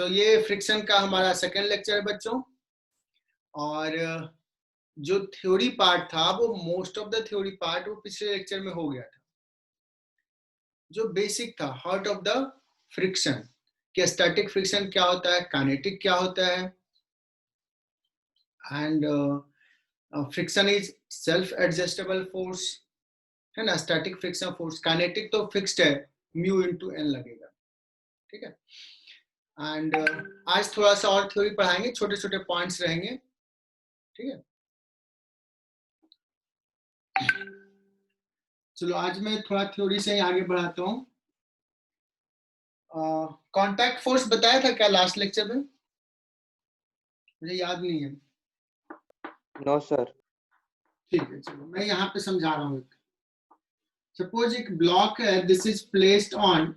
ये फ्रिक्शन का हमारा सेकेंड लेक्चर है बच्चों, और जो थ्योरी पार्ट था वो most of the theory part वो पिछले लेक्चर में हो गया था। जो बेसिक था हार्ट ऑफ द फ्रिक्शन, कि स्टैटिक फ्रिक्शन क्या होता है, काइनेटिक क्या होता है, and friction is self adjustable force, है ना। स्टैटिक फ्रिक्शन फोर्स, काइनेटिक तो फिक्स्ड है, म्यू इनटू एन लगेगा, ठीक है। एंड आज थोड़ा सा और थ्योरी पढ़ाएंगे, छोटे छोटे पॉइंट्स रहेंगे, ठीक है। चलो आज मैं थोड़ा थ्योरी से ही आगे बढ़ाता हूँ। कांटेक्ट फोर्स बताया था क्या लास्ट लेक्चर में? मुझे याद नहीं है। No sir. ठीक है, चलो मैं यहाँ पे समझा रहा हूँ। सपोज एक ब्लॉक है, this is placed on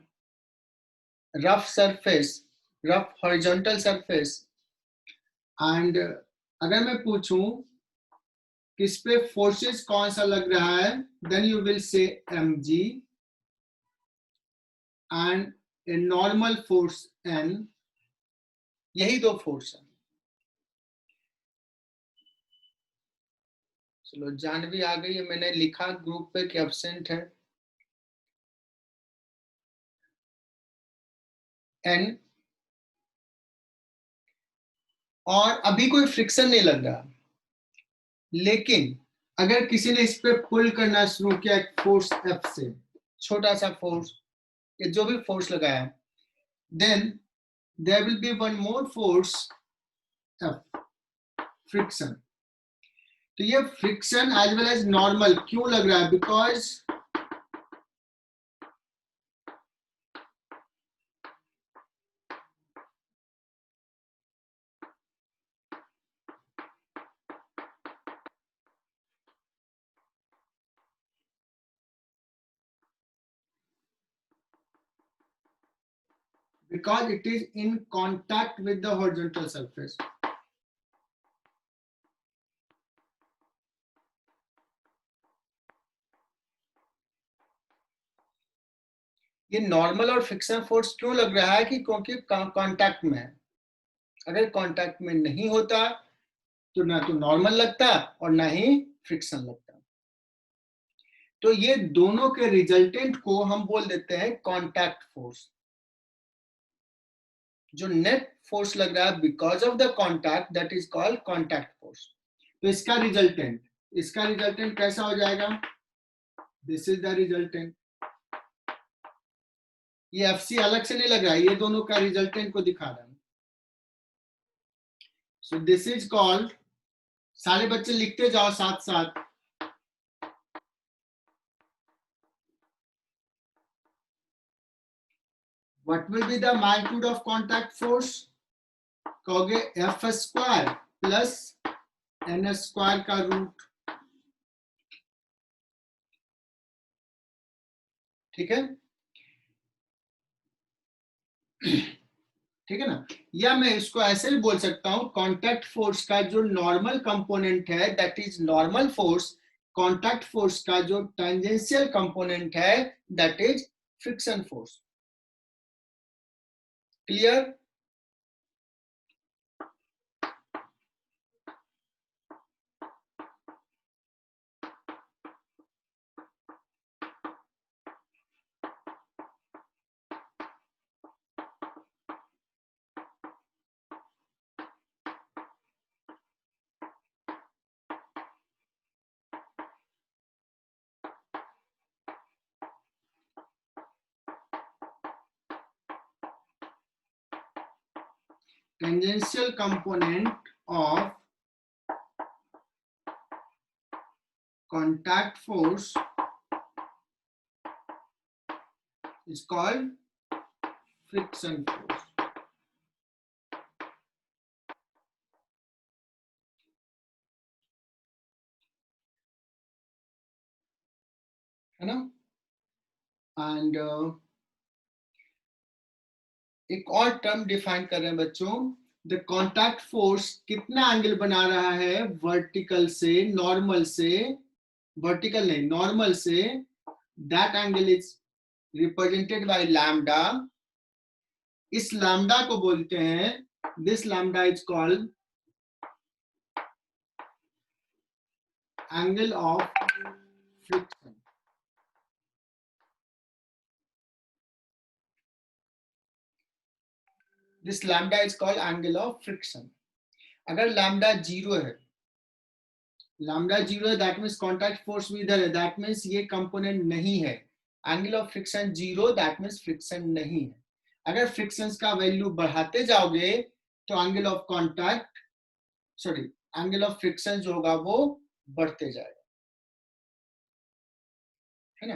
rough surface, rough horizontal surface, and अगर मैं पूछूं किस पे फोर्सेस कौन सा लग रहा है, then you will say mg and a normal force n। यही दो फोर्स है। चलो जानवी आ गई है, मैंने लिखा ग्रुप पे कि एब्सेंट है। n, और अभी कोई फ्रिक्शन नहीं लग रहा, लेकिन अगर किसी ने इस पे पुल करना शुरू किया एक फोर्स F से, छोटा सा फोर्स या जो भी फोर्स लगाया, then there will be one more force F, friction. तो ये friction as well as normal क्यों लग रहा है? Because it is in contact with the horizontal surface. ये नॉर्मल और फ्रिक्शन फोर्स क्यों लग रहा है? कि क्योंकि कांटेक्ट में है। अगर कांटेक्ट में नहीं होता तो ना तो नॉर्मल लगता और ना ही फ्रिक्शन लगता। तो ये दोनों के रिजल्टेंट को हम बोल देते हैं कांटेक्ट फोर्स। जो नेट फोर्स लग रहा है because of the contact, that is called contact force. तो इसका रिजल्टेंट कैसा हो जाएगा? This is the resultant. ये एफसी अलग से नहीं लग रहा है, ये दोनों का रिजल्टेंट को दिखा रहा है। सो दिस इज कॉल्ड, सारे बच्चे लिखते जाओ साथ साथ, what will be the magnitude of contact force? कहोगे F square plus N square का रूट, ठीक है, ठीक है ना। या मैं इसको ऐसे भी बोल सकता हूं, कांटेक्ट फोर्स का जो नॉर्मल कंपोनेंट है that is normal force, contact force का जो टेंजेंशियल कंपोनेंट है that is friction force. Clear? Tangential component of contact force is called friction force. है ना? एंड एक और टर्म डिफाइन कर रहे हैं बच्चों, द कांटेक्ट फोर्स कितना एंगल बना रहा है वर्टिकल से, नॉर्मल से, वर्टिकल नहीं नॉर्मल से, that angle is represented by lambda, इस लैम्डा को बोलते हैं, this lambda is called angle of friction. This lambda is called angle of friction. अगर लैम्डा जीरो है, लैम्डा जीरो है, दैट मीन्स कॉन्टैक्ट फोर्स भी इधर है, दैट मीन्स ये कंपोनेंट नहीं है। Angle of friction zero, that means friction नहीं है। अगर फ्रिक्शन का वैल्यू बढ़ाते जाओगे तो angle of contact, sorry, angle of friction जो होगा वो बढ़ते जाएगा, है ना।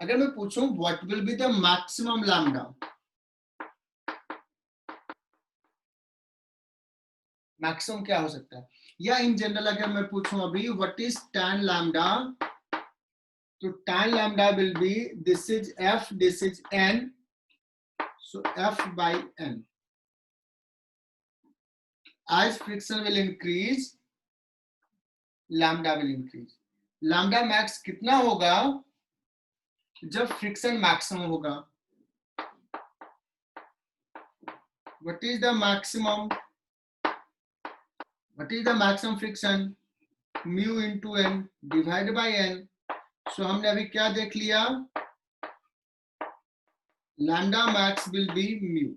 अगर मैं पूछूं what will be the maximum lambda, maximum क्या हो सकता है, या इन जनरल अगर मैं पूछूं अभी व्हाट इज tan लैम्डा, तो tan lambda will be, this is f, this is n, so f by n. As friction will increase, lambda will increase. lambda max कितना होगा जब फ्रिक्शन मैक्सिमम होगा? what is the maximum friction? mu into n divided by n. so हमने अभी क्या देख लिया, lambda max will be mu.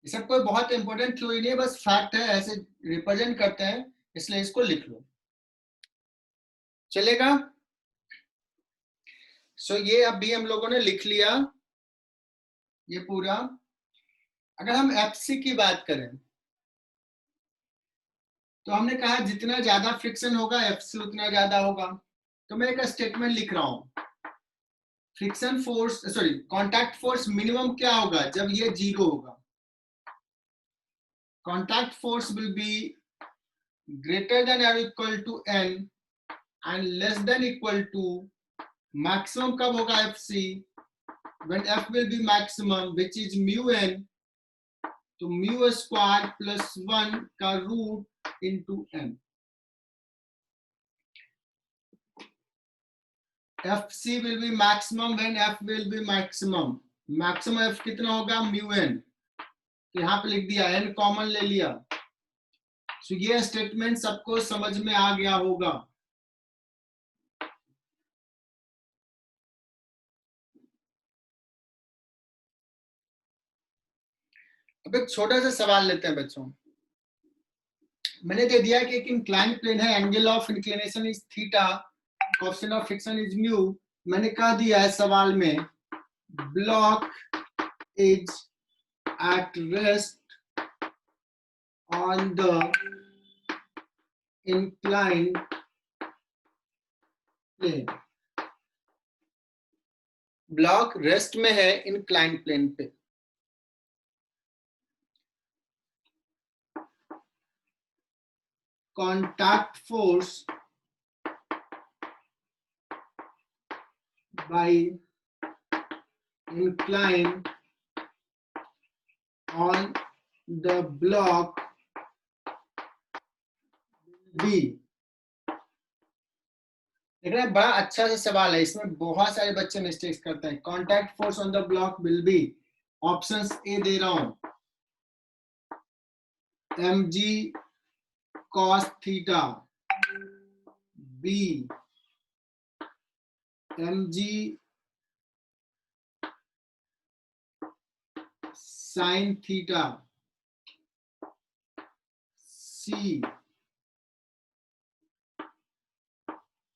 ये सब कोई बहुत इंपॉर्टेंट थ्योरी नहीं है, बस फैक्ट है, ऐसे रिप्रेजेंट करते हैं, इसलिए इसको लिख लो, चलेगा। सो ये अभी हम लोगों ने लिख लिया ये पूरा। अगर हम एफसी की बात करें तो हमने कहा जितना ज्यादा फ्रिक्शन होगा एफसी उतना ज्यादा होगा। तो मैं एक स्टेटमेंट लिख रहा हूं, friction force, sorry, contact force minimum क्या होगा जब ये जीरो होगा? Contact force will be greater than और equal to n and less than equal to, maximum कब होगा FC? when f will be maximum which is mu n, तो mu square plus 1 का root into n। fc will be maximum when f will be maximum, maximum f कितना होगा? mu n, तो यहाँ पे लिख दिया, n कॉमन ले लिया। सो ये स्टेटमेंट सबको समझ में आ गया होगा। अब एक छोटा सा सवाल लेते हैं बच्चों। मैंने दे दिया कि एक इंक्लाइन प्लेन है, angle of inclination is theta, coefficient of friction is mu. मैंने कह दिया है सवाल में, block is at rest on the incline plane. Block rest में है इंक्लाइन प्लेन पे। contact force by incline on the block B। देख रहे हैं, बड़ा अच्छा सा सवाल है, इसमें बहुत सारे बच्चे मिस्टेक्स करते हैं। Contact force on the block will be, options A दे रहा हूं, mg cos theta, b mg sin theta, c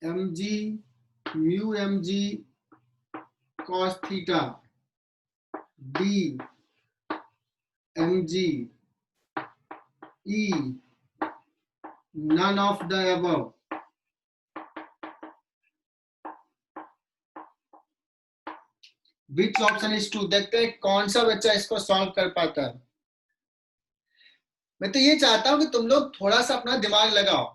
mg mu mg cos theta, d mg e none of the above। Which option is true? देखते हैं कौन सा बच्चा इसको solve कर पाता है। मैं तो ये चाहता हूं कि तुम लोग थोड़ा सा अपना दिमाग लगाओ,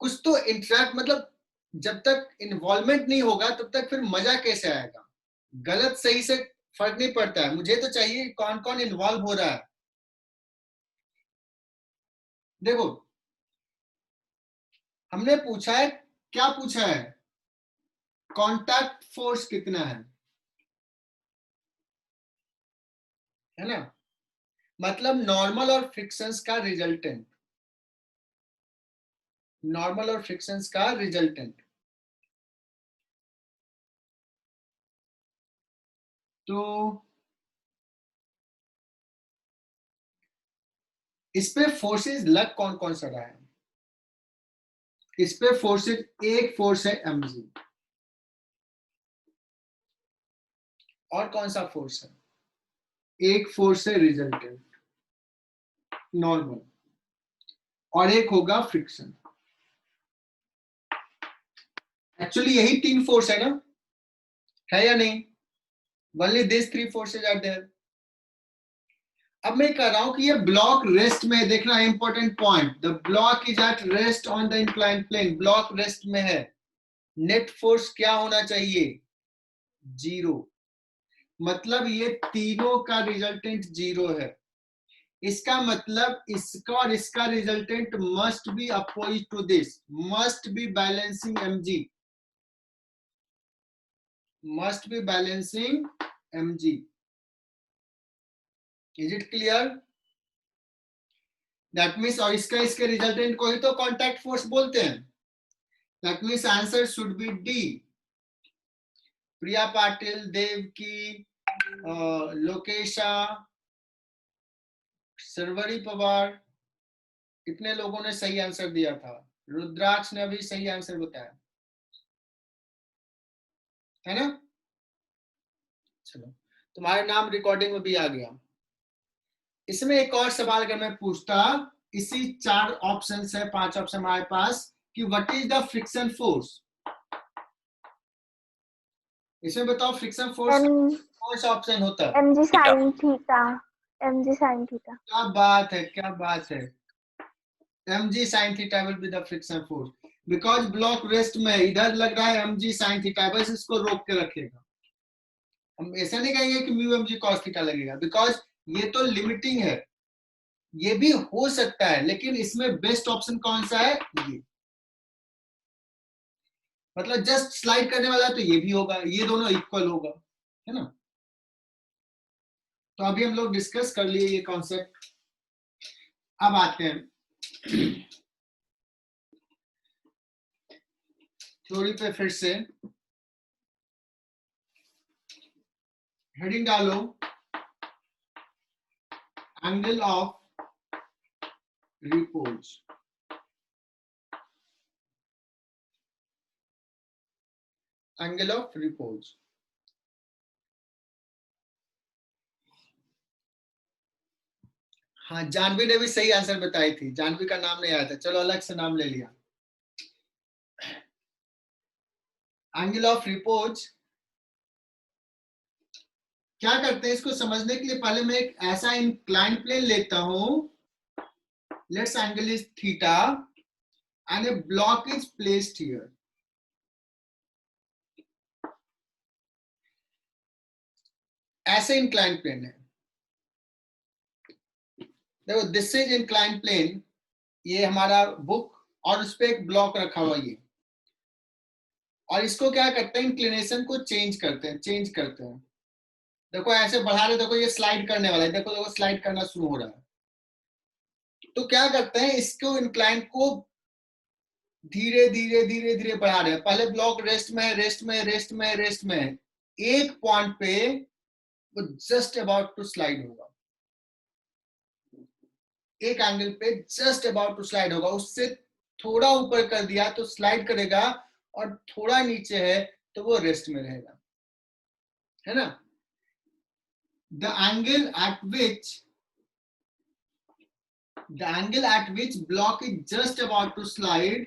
कुछ तो इंटरेक्ट, मतलब जब तक इन्वॉल्वमेंट नहीं होगा तब तक फिर मजा कैसे आएगा? गलत सही से फर्क नहीं पड़ता है, मुझे तो चाहिए कौन कौन इन्वॉल्व हो रहा है। देखो, हमने पूछा है, क्या पूछा है? कांटेक्ट फोर्स कितना है, है ना, मतलब नॉर्मल और फ्रिक्शंस का रिजल्टेंट, नॉर्मल और फ्रिक्शंस का रिजल्टेंट। तो इस पे फोर्सेस लग कौन कौन सा रहा है? इस पे फोर्सेस, एक फोर्स है mg, और कौन सा फोर्स है? एक फोर्स है रिजल्टेंट नॉर्मल, और एक होगा फ्रिक्शन। एक्चुअली यही तीन फोर्स है ना, है या नहीं? Only this three forces are there. अब मैं कह रहा हूं कि ये ब्लॉक रेस्ट में, देखना important point, the block is at rest on the inclined plane, block rest में है। नेट फोर्स क्या होना चाहिए? 0। मतलब ये तीनों का रिजल्टेंट 0 है। इसका मतलब इसका और इसका resultant must be opposite to this, must be balancing mg, must be balancing mg। Is it clear? That means, और इसका इसके रिजल्टेंट को ही तो कांटेक्ट फोर्स बोलते हैं। That means answer should be D. Priya Patil, Devaki, Lokesha, Sarvari Pawar, इतने लोगों ने सही आंसर दिया था। रुद्राक्ष ने भी सही आंसर बताया, है ना? चलो, तुम्हारा नाम रिकॉर्डिंग में भी आ गया। इसमें एक और सवाल अगर मैं पूछता, इसी 4 ऑप्शन है, 5 ऑप्शन हमारे पास, कि what is the friction force? इसमें बताओ फ्रिक्शन फोर्स कौन सा ऑप्शन होता है? mg sin theta, mg sin theta. क्या बात है, क्या बात है, mg sin theta will be the friction force, because block rest में इधर लग रहा है mg sin थीटा, बस इसको रोक के रखेगा। हम ऐसा नहीं कहेंगे कि म्यू mg cos थीटा लगेगा, बिकॉज ये तो लिमिटिंग है। ये भी हो सकता है, लेकिन इसमें बेस्ट ऑप्शन कौन सा है? ये, मतलब जस्ट स्लाइड करने वाला है तो ये भी होगा, ये दोनों इक्वल होगा, है ना? तो अभी हम लोग डिस्कस कर लिए ये कॉन्सेप्ट। अब आते हैं थ्योरी पे फिर से। हेडिंग डालो, angle of repose. Angle of repose. हाँ, जानवी ने भी सही आंसर बताई थी, जानवी का नाम नहीं आया था, चलो अलग से नाम ले लिया। एंगल ऑफ रिपोज क्या करते हैं, इसको समझने के लिए पहले मैं एक ऐसा इंक्लाइंड प्लेन लेता हूं, let's angle is theta and A block is placed here. ऐसे इंक्लाइंड प्लेन है, देखो दिस इज इंक्लाइंड प्लेन, ये हमारा बुक, और उस पर एक ब्लॉक रखा हुआ ये, और इसको क्या करते हैं, इंक्लिनेशन को चेंज करते हैं, चेंज करते हैं। देखो ऐसे बढ़ा रहे, देखो ये स्लाइड करने वाला है, देखो देखो स्लाइड करना शुरू हो रहा है। तो क्या करते हैं, इसको इंक्लाइन को धीरे धीरे धीरे धीरे बढ़ा रहे हैं। पहले ब्लॉक रेस्ट में है, रेस्ट में, रेस्ट में, रेस्ट में, एक पॉइंट पे वो जस्ट अबाउट टू स्लाइड होगा, एक एंगल पे जस्ट अबाउट टू स्लाइड होगा। उससे थोड़ा ऊपर कर दिया तो स्लाइड करेगा, और थोड़ा नीचे है तो वो रेस्ट में रहेगा, है ना? The angle at which block is just about to slide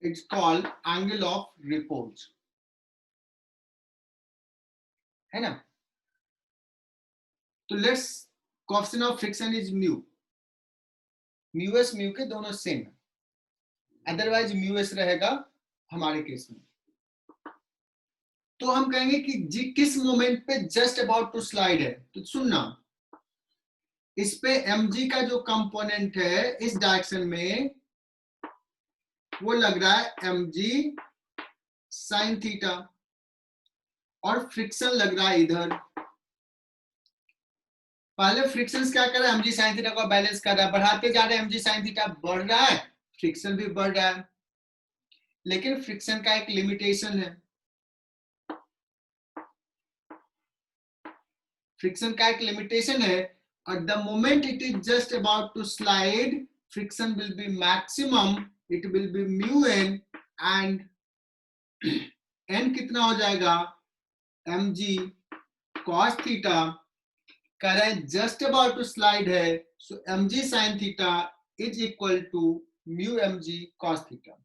it's called angle of repose, है ना? तो let's, coefficient of friction is mu, mu S mu के दोनों सेम है, अदरवाइज म्यू एस रहेगा हमारे केस में। तो हम कहेंगे कि जी किस मोमेंट पे जस्ट अबाउट टू स्लाइड है। तो सुनना, इस पे mg का जो कंपोनेंट है इस डायरेक्शन में वो लग रहा है mg sin थीटा, और फ्रिक्शन लग रहा है इधर। पहले फ्रिक्शन क्या कर रहा है, mg sin थीटा को बैलेंस कर रहा है, बढ़ाते जा रहे हैं, mg sin थीटा बढ़ रहा है, फ्रिक्शन भी बढ़ रहा है। लेकिन फ्रिक्शन का एक लिमिटेशन है, फ्रिक्शन का एक लिमिटेशन है, और the moment it is just about to slide friction will be maximum, it will be mu N, and N कितना हो जाएगा, mg cos theta, current just about to slide है, so mg sin theta is equal to mu mg cos theta.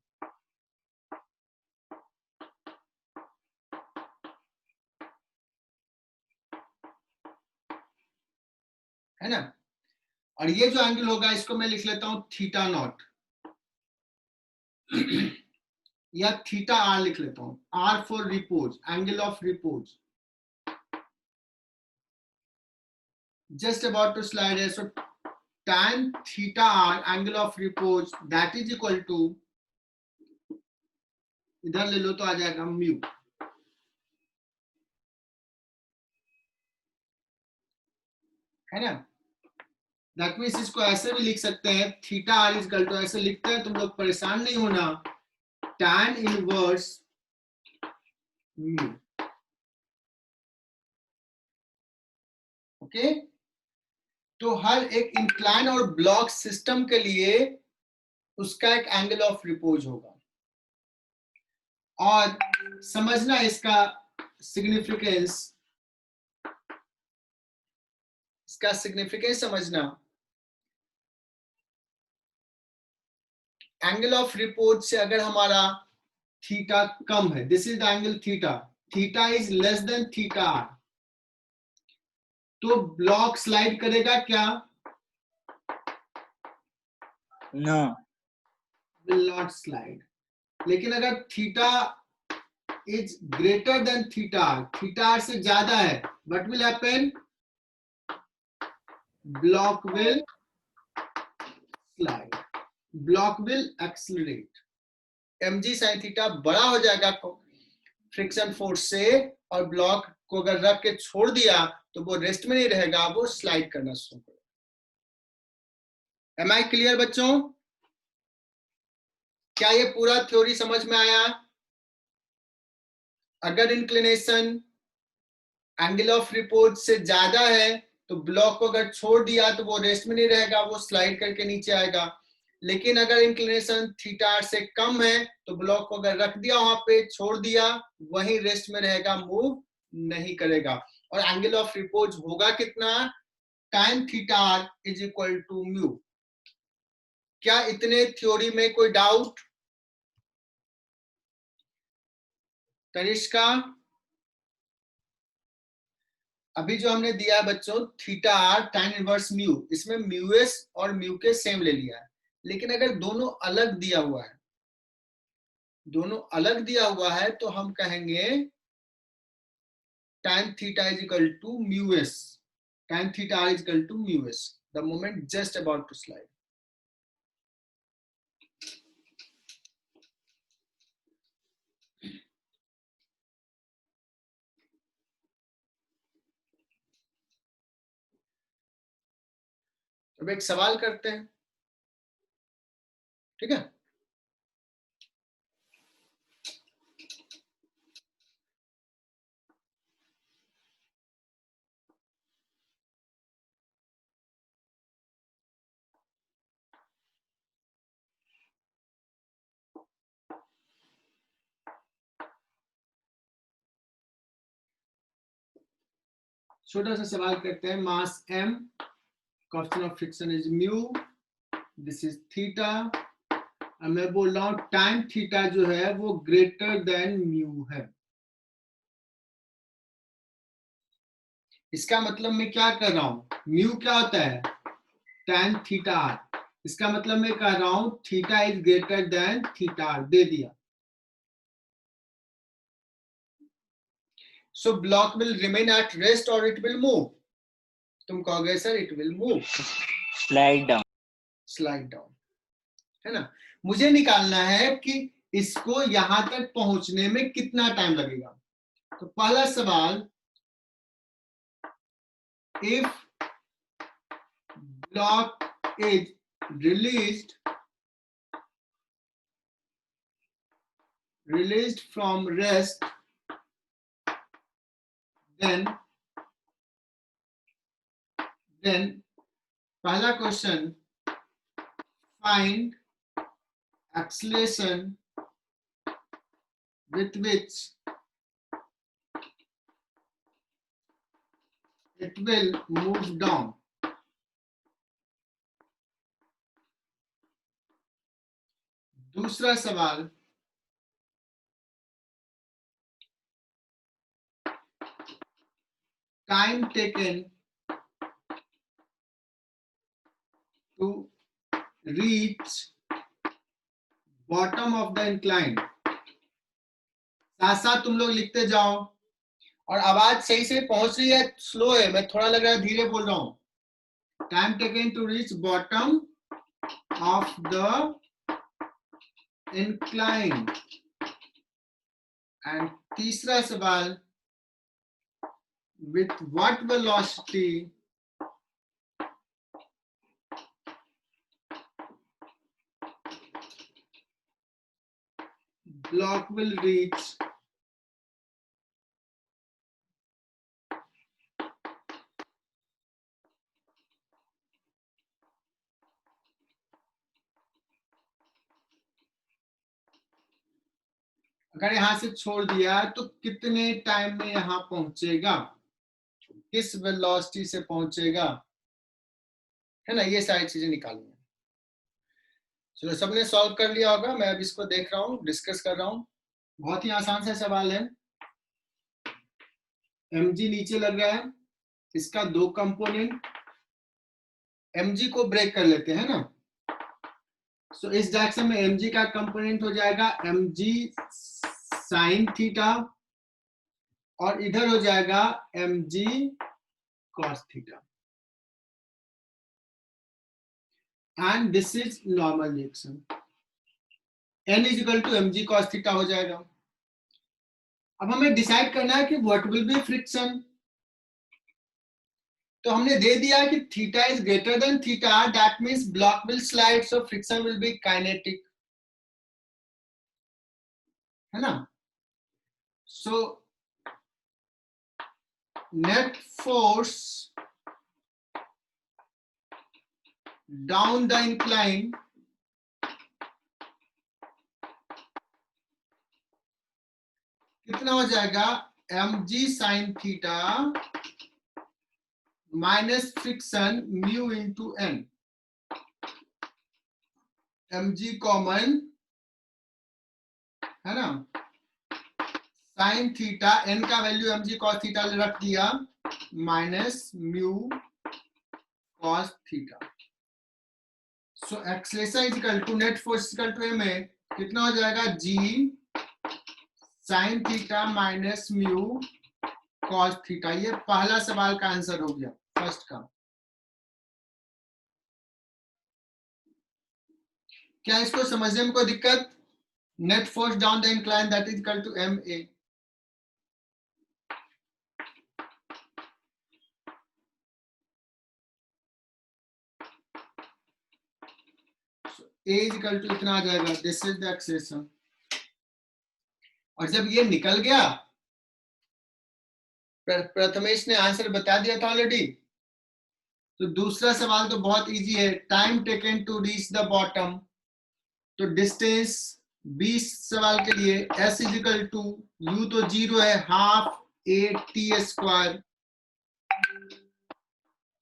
है ना। और ये जो angle होगा इसको मैं लिख लेता हूं थीटा नॉट या थीटा आर लिख लेता हूं, R for repose, angle of repose, just about to slide है, so tan theta R angle of repose that is equal to, इधर ले लो तो आ जाएगा म्यू। है ना। दैट मीन्स इसको ऐसे भी लिख सकते हैं, theta R is equal to, ऐसे लिखते हैं तुम लोग परेशान नहीं होना, tan इनवर्स म्यू। ओके। तो हर एक इंक्लाइन और ब्लॉक सिस्टम के लिए उसका एक एंगल ऑफ रिपोज होगा, और समझना इसका सिग्निफिकेंस, इसका सिग्निफिकेंस समझना। एंगल ऑफ रिपोज से अगर हमारा थीटा कम है, this is the angle theta, theta is less than theta R, तो ब्लॉक स्लाइड करेगा क्या, No. Will not slide. लेकिन अगर theta is greater than theta R, theta R से ज्यादा है, what will happen, block will slide, block will accelerate, mg sin theta बड़ा हो जाएगा फ्रिक्शन फोर्स से, और ब्लॉक को अगर रख के छोड़ दिया तो वो रेस्ट में नहीं रहेगा, वो स्लाइड करना शुरू करेगा। एम आई क्लियर बच्चों? क्या ये पूरा थ्योरी समझ में आया? अगर इंक्लिनेशन एंगल ऑफ रिपोज से ज्यादा है तो ब्लॉक को अगर छोड़ दिया तो वो रेस्ट में नहीं रहेगा, वो स्लाइड करके नीचे आएगा। लेकिन अगर इंक्लिनेशन थीटा आर से कम है तो ब्लॉक को अगर रख दिया वहां पे, छोड़ दिया, वहीं रेस्ट में रहेगा, मूव नहीं करेगा। और एंगल ऑफ रिपोज होगा कितना, tan theta R is equal to mu. क्या इतने थ्योरी में कोई डाउट? तनिष्का, अभी जो हमने दिया है बच्चों theta R tan inverse mu, इसमें म्यू एस और म्यू के सेम ले लिया है, लेकिन अगर दोनों अलग दिया हुआ है, दोनों अलग दिया हुआ है, तो हम कहेंगे tan theta is equal to mu s, tan theta R is equal to mu s, the moment just about to slide. अब एक सवाल करते हैं, ठीक है? छोटा सा सवाल करते हैं, मास m, constant of friction is mu, this is theta, मैं बोल रहा हूं tan थीटा जो है वो ग्रेटर देन म्यू है। इसका मतलब मैं क्या कर रहा हूं, म्यू क्या होता है, tan थीटा आर, इसका मतलब मैं कह रहा हूं theta is greater than theta R, दे दिया। So block will remain at rest और इट विल मूव. तुम कहोगे sir it will move. Slide down. Slide down, है ना. मुझे निकालना है कि इसको यहां तक पहुंचने में कितना टाइम लगेगा. तो पहला सवाल, if block is released from rest, then पहला question, find acceleration with which it will move down. दूसरा सवाल, time taken to reach bottom of the incline. साथ साथ तुम लोग लिखते जाओ. और आवाज सही से पहुंच रही है, स्लो है, मैं थोड़ा लग रहा है धीरे बोल रहा हूं. Time taken to reach bottom of the incline. And तीसरा सवाल, with what velocity block will reach अगर यहां से छोड़ दिया तो कितने टाइम में यहां पहुंचेगा, किस वेलोसिटी से पहुंचेगा, है ना. ये सारी चीजें निकालनी है. चलो सबने सॉल्व कर लिया होगा. मैं अब इसको देख रहा हूँ, डिस्कस कर रहा हूँ. बहुत ही आसान सा सवाल है. mg नीचे लग रहा है, इसका दो कंपोनेंट, mg को ब्रेक कर लेते हैं ना. सो इस डायरेक्शन में mg का कंपोनेंट हो जाएगा mg साइन थीटा, और इधर हो जाएगा mg cos theta. And this is normal reaction. n is equal to mg cos theta हो जाएगा. अब हमें डिसाइड करना है कि व्हाट विल बी फ्रिक्शन. तो हमने दे दिया कि theta is greater than theta, that means block will slide, so friction will be kinetic, है ना. So net force down the incline कितना हो जाएगा, mg sine theta minus friction mu into n. mg common, है ना. Sine theta, n का value mg cos theta रख दिया, minus mu cos theta. So acceleration is equal to net force equal to m है, कितना हो जाएगा, g sine theta minus mu cos theta. ये पहला सवाल का आंसर हो गया, फर्स्ट का. क्या इसको समझने में कोई दिक्कत? Net force down the incline that is equal to ma. A is equal to इतना आ जाएगा, दिस इज द एक्सेलरेशन. और जब ये निकल गया, प्रथमेश ने आंसर बता दिया था ऑलरेडी. तो दूसरा सवाल तो बहुत इजी है, time taken to reach the bottom. तो डिस्टेंस 20 सवाल के लिए s is equal to, u तो 0 है, half a t square.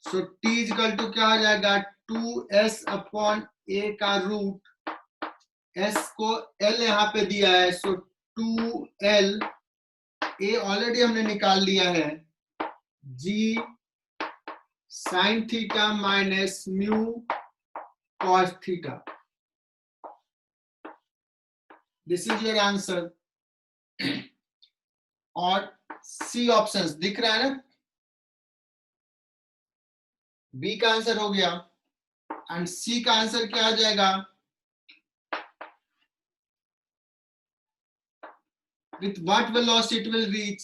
So t is equal to क्या हो जाएगा, 2s अपॉन a का रूट. s को l यहाँ पे दिया है, सो 2l. a ऑलरेडी हमने निकाल लिया है, g sine theta minus mu cos theta. This is your answer. और सी ऑप्शंस दिख रहा है ना, बी का आंसर हो गया एंड सी का आंसर क्या आ जाएगा, with what velocity it will reach.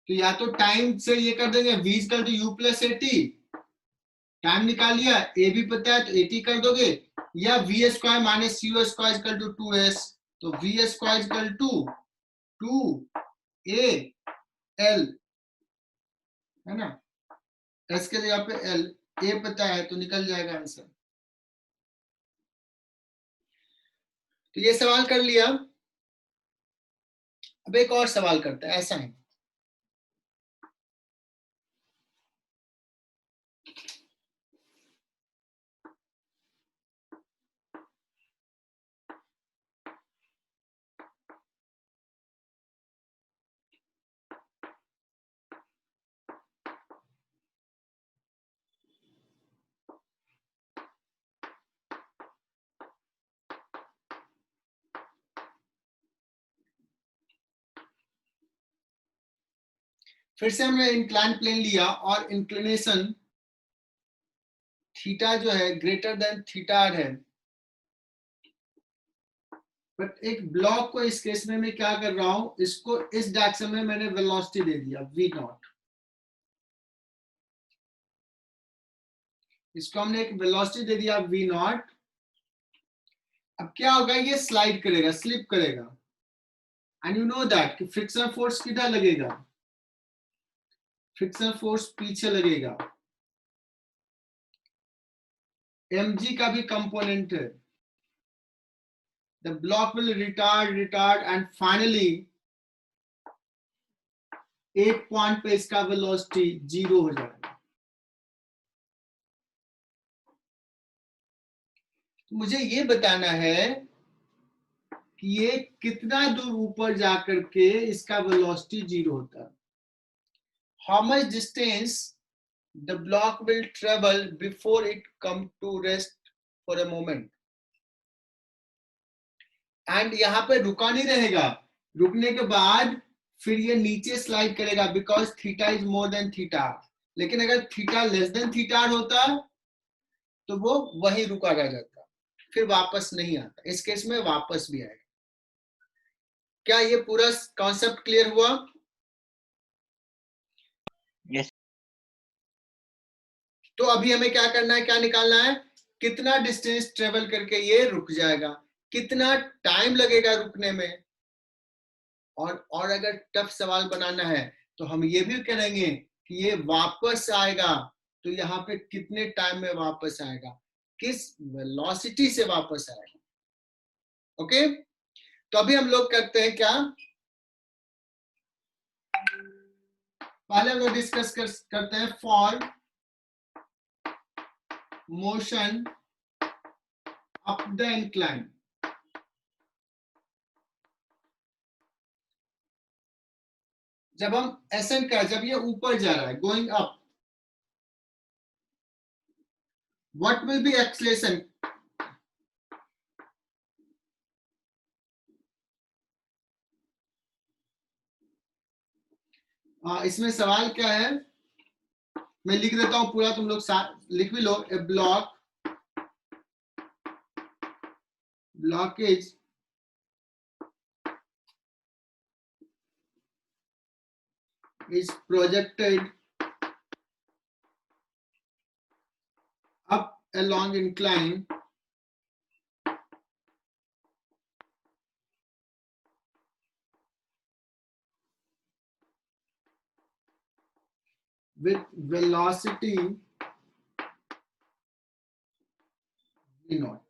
तो या तो टाइम से ये कर देंगे, v equal to u plus at, टाइम निकाल लिया, ए भी पता है तो एटी कर दोगे, या v square minus u square equal to 2s, तो v square equal to 2a l, है ना, s के जगह पे l, a पता है तो निकल जाएगा आंसर। तो ये सवाल कर लिया। अब एक और सवाल करते हैं, ऐसा है, फिर से हमने इंक्लाइन प्लेन लिया और इंक्लिनेशन थीटा जो है ग्रेटर देन थीटा है, बट एक ब्लॉक को इस केस में मैं क्या कर रहा हूं, इसको इस डायरेक्शन में मैंने वेलोसिटी दे दिया v नॉट, इसको हमने एक वेलोसिटी दे दिया v नॉट। अब क्या होगा, ये स्लाइड करेगा, स्लिप करेगा, एंड यू नो दैट कि फ्रिक्शन फोर्स किधर लगेगा, फ्रिक्शन फोर्स पीछे लगेगा, mg का भी कंपोनेंट है, the block will retard and finally एक पॉइंट पे इसका वेलोसिटी 0 हो जाएगा। तो मुझे ये बताना है कि ये कितना दूर ऊपर जाकर के इसका वेलोसिटी 0 होता है, how much distance the block will travel before it come to rest for a moment, and यहाँ पे रुका नहीं रहेगा, रुकने के बाद फिर ये नीचे स्लाइड करेगा because theta is more than theta, लेकिन अगर थीटा लेस देन थीटा होता तो वो वही रुका रह जाता, फिर वापस नहीं आता, इस केस में वापस भी आएगा। क्या ये पूरा कॉन्सेप्ट क्लियर हुआ? Yes. तो अभी हमें क्या करना है, क्या निकालना है, कितना डिस्टेंस ट्रेवल करके ये रुक जाएगा, कितना टाइम लगेगा रुकने में, और अगर टफ सवाल बनाना है तो हम ये भी करेंगे कि ये वापस आएगा तो यहाँ पे कितने टाइम में वापस आएगा, किस वेलोसिटी से वापस आएगा। ओके, तो अभी हम लोग करते हैं क्या, पहले हम लोग डिस्कस करते हैं for motion up the incline. जब हम एसेंट का, जब ये ऊपर जा रहा है, going up, what will be acceleration, इसमें सवाल क्या है, मैं लिख देता हूं पूरा, तुम लोग लिख भी लो, ए blockage is projected up along incline with velocity v naught.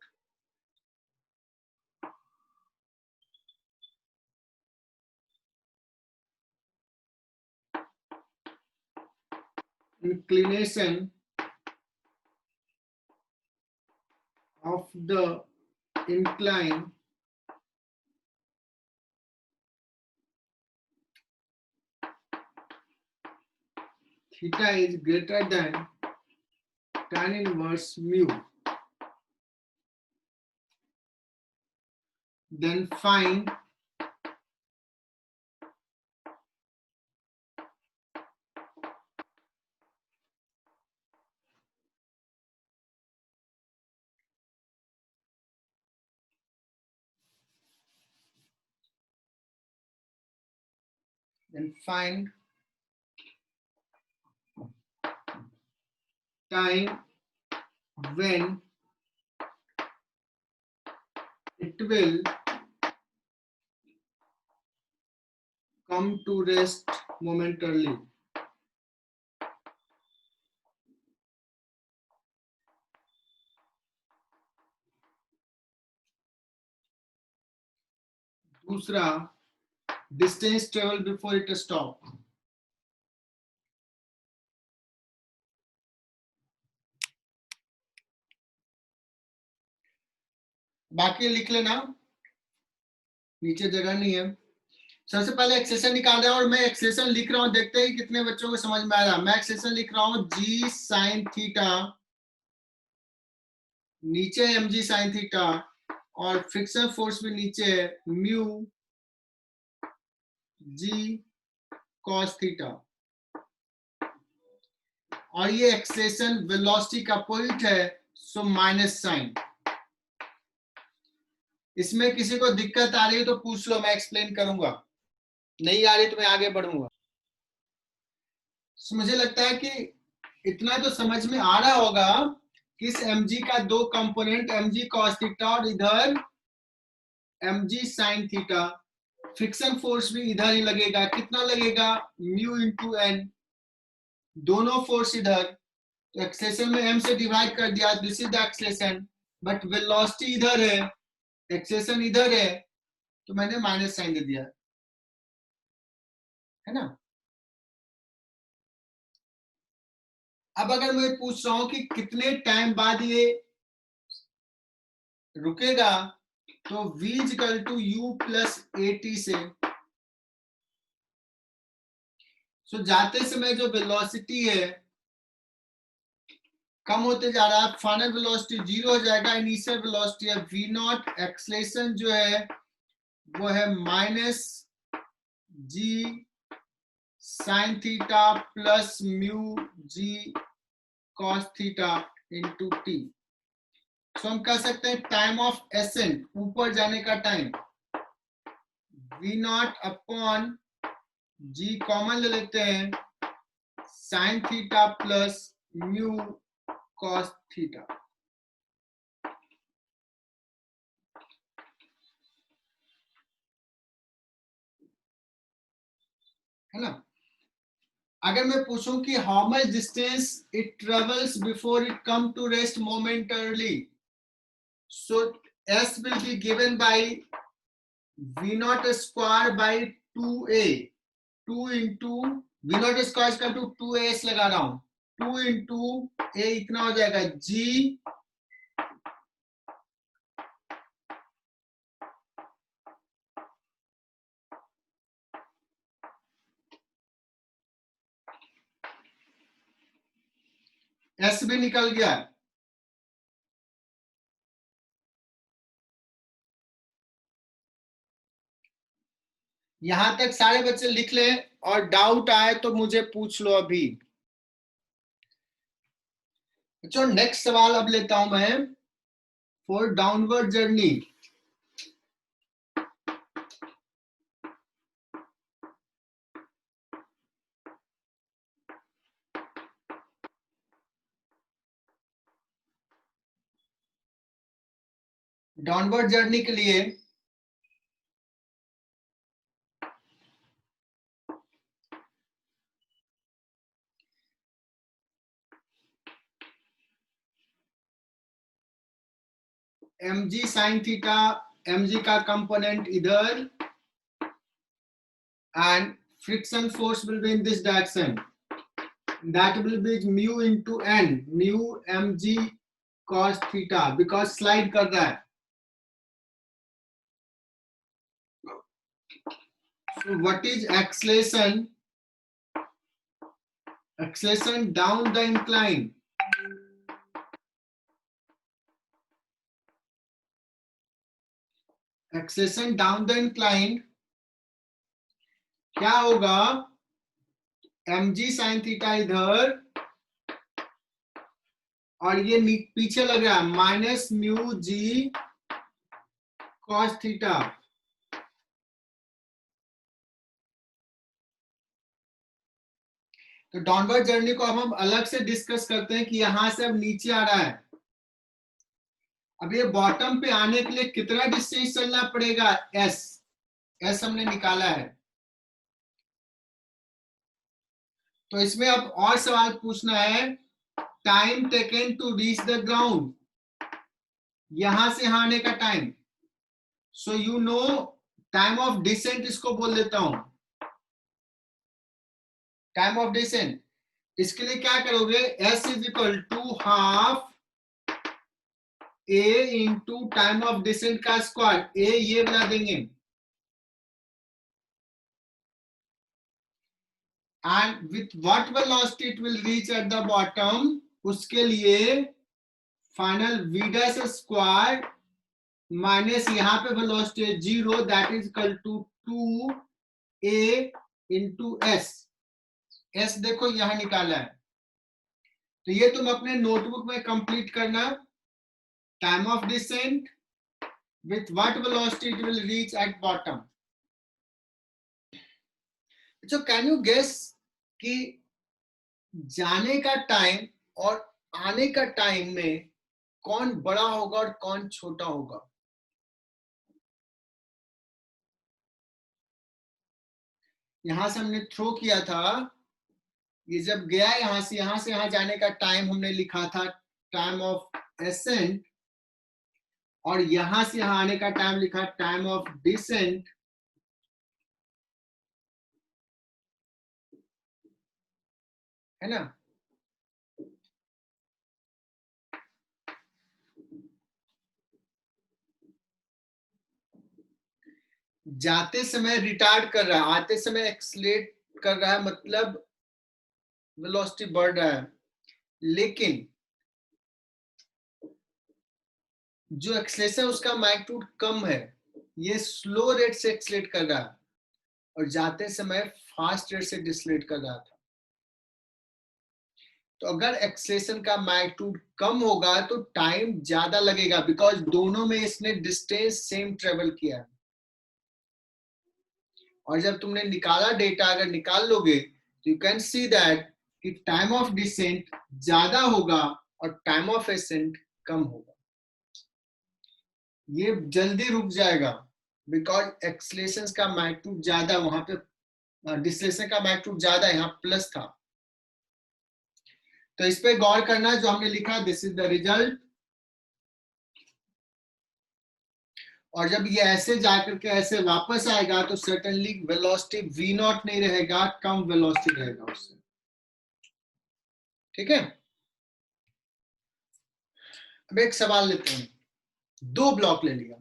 Inclination of the incline theta is greater than tan inverse mu, then find then find time when it will come to rest momentarily. दूसरा, distance travel before it stop. बाकी लिख लेना, नीचे जगह नहीं है। सबसे पहले एक्सेशन निकाल रहा हूं और मैं एक्सेशन लिख रहा हूं, देखते हैं कितने बच्चों को समझ में आ रहा है। मैं एक्सेशन लिख रहा हूं g sin थीटा, नीचे mg sin थीटा और फ्रिक्शन फोर्स भी नीचे है म्यू g cos थीटा, और ये एक्सेशन वेलोसिटी का अपोजिट है, सो माइनस साइन। इसमें किसी को दिक्कत आ रही है तो पूछ लो, मैं एक्सप्लेन करूंगा, नहीं आ रही तो मैं आगे बढ़ूंगा। मुझे लगता है कि इतना तो समझ में आ रहा होगा कि इस mg का दो कंपोनेंट mg cos थीटा और इधर mg sin theta, friction force भी इधर ही लगेगा, कितना लगेगा म्यू इंटू एन, दोनों फोर्स इधर, तो एक्सेलेरेशन में m से डिवाइड कर दिया, this is the acceleration, but velocity इधर है, एक्सेलेरेशन इधर है, तो मैंने माइनस साइन दे दिया, है ना। अब अगर मैं पूछ रहा हूं कि कितने टाइम बाद ये रुकेगा, तो v equal to u plus at से, सो जाते समय जो वेलोसिटी है कम होते जा रहा है, फाइनल वेलोसिटी जीरो हो जाएगा, इनिशियल वेलोसिटी है v नॉट, एक्सेलेरेशन जो है वो है minus g sine theta plus mu g cos theta into टी। सो हम कह सकते हैं टाइम ऑफ एसेंट, ऊपर जाने का time, v not upon g common ले लेते हैं, sine theta plus mu cos theta, है ना। अगर मैं पूछूं कि how much distance it travels before it come to rest momentarily, so s will be given by v naught square by 2a, 2 into v naught square is equal to 2as लगा रहा हूं, 2 into a इतना हो जाएगा g s भी निकल गया। यहां तक सारे बच्चे लिख लें और डाउट आए तो मुझे पूछ लो अभी। अच्छा, नेक्स्ट सवाल अब लेता हूं मैं, for downward journey. Downward journey के लिए mg sin थीटा, mg का कंपोनेंट इधर, and friction force will be in this direction, that will be mu into n, mu mg cos theta, because slide कर रहा है। So what is acceleration? Acceleration down the incline, acceleration down the incline क्या होगा, mg sin theta इधर और ये पीछे लग रहा है minus mu G cos theta, तो डाउनवर्ड जर्नी को अब हम अलग से डिस्कस करते हैं कि यहां से अब नीचे आ रहा है। अब ये बॉटम पे आने के लिए कितना डिस्टेंस चलना पड़ेगा? एस हमने निकाला है। तो इसमें अब और सवाल पूछना है, time taken to reach the ground, यहां से यहां आने का time. So you know time of descent इसको बोल देता हूं, टाइम ऑफ डिसेंट। इसके लिए क्या करोगे? S is equal to half a into time of descent का स्क्वायर। ए ये बना देंगे, and with what velocity it will reach at the bottom, उसके लिए final v dash square minus यहाँ पे velocity 0, that is equal to 2a into s. S देखो यहां निकाला है, तो ये तुम अपने नोटबुक में कंप्लीट करना। Time of descent with what velocity it will reach at bottom. So can you guess कि जाने का टाइम और आने का टाइम में कौन बड़ा होगा और कौन छोटा होगा? यहां से हमने थ्रो किया था, ये जब गया यहां से यहां जाने का टाइम हमने लिखा था टाइम ऑफ एसेंट, और यहां से यहां आने का टाइम लिखा टाइम ऑफ डिसेंट। है ना? जाते समय रिटार्ड कर रहा है, आते समय एक्सलेट कर रहा है, मतलब वेलोसिटी बढ़ रहा है। लेकिन जो एक्सलेशन उसका मैग्नीट्यूड कम है, ये स्लो रेट से एक्सलेट कर रहा है और जाते समय फास्ट रेट से डिसलेट कर रहा था। तो अगर एक्सलेशन का मैग्नीट्यूड कम होगा तो टाइम ज्यादा लगेगा, बिकॉज दोनों में इसने डिस्टेंस सेम ट्रेवल किया है। और जब तुमने निकाला डेटा, अगर निकाल लोगे तो यू कैन सी दैट कि टाइम ऑफ डिसेंट ज्यादा होगा और टाइम ऑफ एसेंट कम होगा। ये जल्दी रुक जाएगा बिकॉज एक्सलेशन का मैग्नीट्यूड ज्यादा, वहां पे डिस्लेशन का मैग्नीट्यूड ज्यादा, यहाँ प्लस था। तो इस पे गौर करना जो हमने लिखा, दिस इज द रिजल्ट। और जब ये ऐसे जाकर के ऐसे वापस आएगा तो सर्टेनली वेलोसिटी v नॉट नहीं रहेगा, कम वेलोसिटी रहेगा उससे। ठीक है? अब एक सवाल लेते हैं। दो ब्लॉक ले लिया,